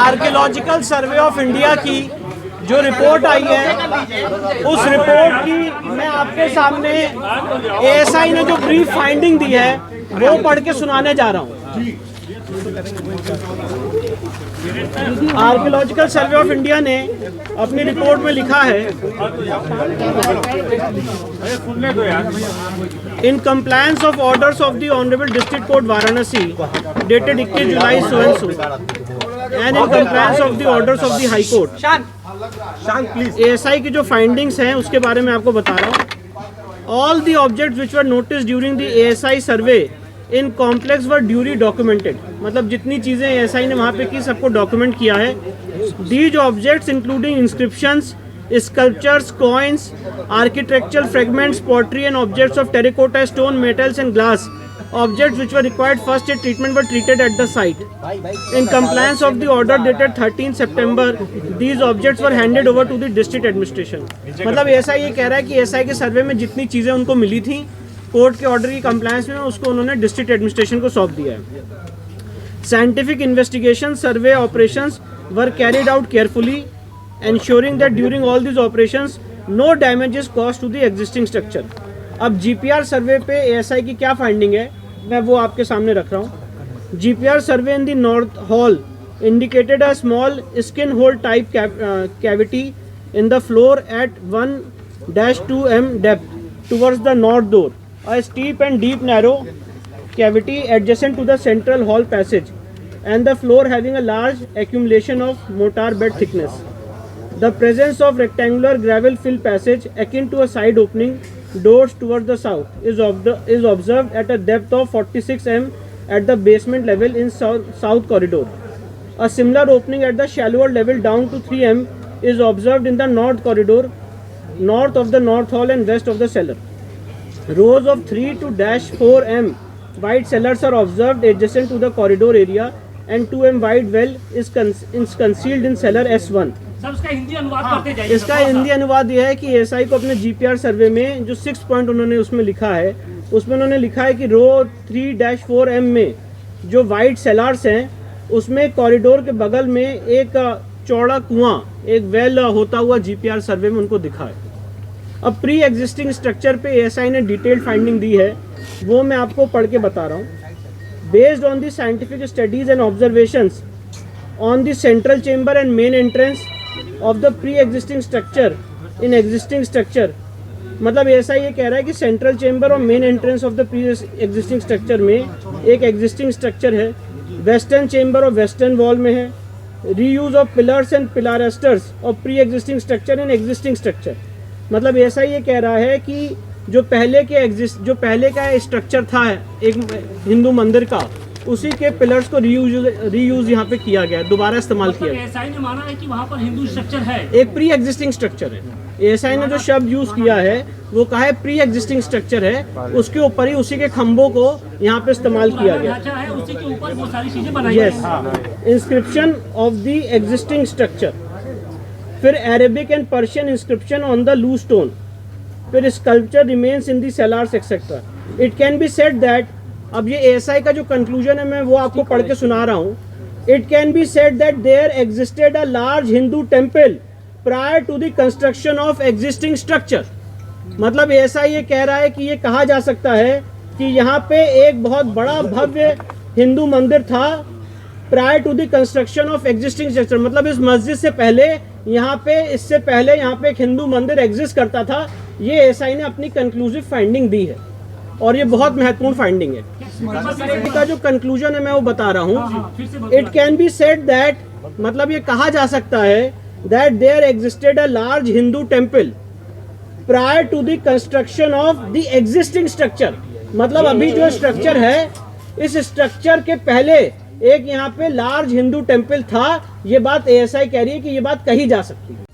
Archaeological survey of India की जो report आई है, उस रिपोर्ट की मैं आपके सामने एएसआई ने जो ब्रीफ फाइंडिंग दी है वो पढ़ के सुनाने जा रहा हूँ। आर्कियोलॉजिकल सर्वे ऑफ इंडिया ने अपनी रिपोर्ट में लिखा है, in compliance of orders of the honourable district court Varanasi dated 21 July so and so and in compliance of the orders of the high court. ASI की जो फाइंडिंग्स हैं उसके बारे में आपको बता रहा हूँ। All the objects which were noticed during the ASI survey in complex were ड्यूरी documented, मतलब जितनी चीज़ें एएसआई ने वहाँ पे की सबको डॉक्यूमेंट किया है। These objects including inscriptions, sculptures, coins, architectural fragments, pottery and objects of terracotta, stone, metals and glass, objects which were required first aid treatment were treated at the site. In compliance of the order dated 13 September, these objects were handed over to the district administration. मतलब ऐसा ये कह रहा है कि SI के सर्वे में जितनी चीज़ें उनको मिली थी कोर्ट के ऑर्डर की कंप्लायंस में, उसको उन्होंने डिस्ट्रिक्ट एडमिनिस्ट्रेशन को सौंप दिया है। Scientific investigation survey operations were carried out carefully, ensuring that during all these operations no damage is caused to the existing structure. अब जीपीआर सर्वे पे एएसआई की क्या फाइंडिंग है मैं वो आपके सामने रख रहा हूँ। GPR survey in the north hall indicated a small skin hole type cavity in the floor at 1-2 m depth towards the north door, a steep and deep narrow cavity adjacent to the central hall passage and the floor having a large accumulation of mortar bed thickness. The presence of rectangular gravel fill passage akin to a side opening doors towards the south is observed at a depth of 46 m at the basement level in south corridor. A similar opening at the shallower level down to 3 m is observed in the north corridor, north of the north hall and west of the cellar. Rows of 3 to -4 m wide cellars are observed adjacent to the corridor area and 2 m wide well is concealed in cellar S1. इसका हिंदी अनुवाद करते जाइए। इसका हिंदी अनुवाद यह है कि ASI को अपने जीपीआर सर्वे में जो 6 पॉइंट उन्होंने उसमें लिखा है, उसमें उन्होंने लिखा है कि रो 3-4 m में जो वाइड सेलार्स हैं उसमें कॉरिडोर के बगल में एक चौड़ा कुआं, एक वेल होता हुआ जीपीआर सर्वे में उनको दिखा है। अब प्री एग्जिस्टिंग स्ट्रक्चर पे एएसआई ने डिटेल्ड फाइंडिंग दी है, वो मैं आपको पढ़ के बता रहा हूँ। Based on the scientific studies and observations on the central chamber and main entrance of the pre existing structure in existing structure, मतलब ऐसा ये कह रहा है कि सेंट्रल चेंबर और main entrance of the pre existing structure में एक एग्जिस्टिंग स्ट्रक्चर है, वेस्टर्न चेंबर और वेस्टर्न वॉल में है, reuse of pillars and pilasters of pre existing structure in existing structure. मतलब ऐसा ये कह रहा है कि जो पहले का स्ट्रक्चर था एक हिंदू मंदिर का, उसी के पिलर्स को रीयूज यहाँ पे किया गया, दोबारा इस्तेमाल किया गया। एएसआई ने माना है कि वहाँ पर हिंदू स्ट्रक्चर है, एक प्री एग्जिस्टिंग स्ट्रक्चर है। एएसआई ने जो शब्द यूज किया है वो कहा है प्री एग्जिस्टिंग स्ट्रक्चर है, उसके ऊपर ही उसी के खंभों को यहाँ पे इस्तेमाल किया गया है, उसी के ऊपर वो सारी चीजें बनाई yes. Inscription of the existing structure, फिर Arabic and Persian inscription on the loose stone, फिर sculpture remains in the cellars etcetera. It can be said that, अब ये एएसआई का जो कंक्लूजन है मैं वो आपको पढ़ के सुना रहा हूँ। It can be said that there existed a large Hindu temple prior to the construction of existing structure. मतलब एएसआई ये कह रहा है कि ये कहा जा सकता है कि यहाँ पे एक बहुत बड़ा भव्य हिंदू मंदिर था prior to the construction of existing structure. मतलब इस मस्जिद से पहले यहाँ पे, इससे पहले यहाँ पे एक हिंदू मंदिर एग्जिस्ट करता था। ये एएसआई ने अपनी कंक्लूसिव फाइंडिंग दी है और ये बहुत महत्वपूर्ण फाइंडिंग है। का जो कंक्लूजन है मैं वो बता रहा हूँ। It can be said that, मतलब ये कहा जा सकता है that there existed a large Hindu temple prior to the construction of the existing structure. मतलब अभी जो स्ट्रक्चर है, इस स्ट्रक्चर के पहले एक यहाँ पे लार्ज हिंदू टेम्पल था। ये बात एएसआई कह रही है कि ये बात कही जा सकती है।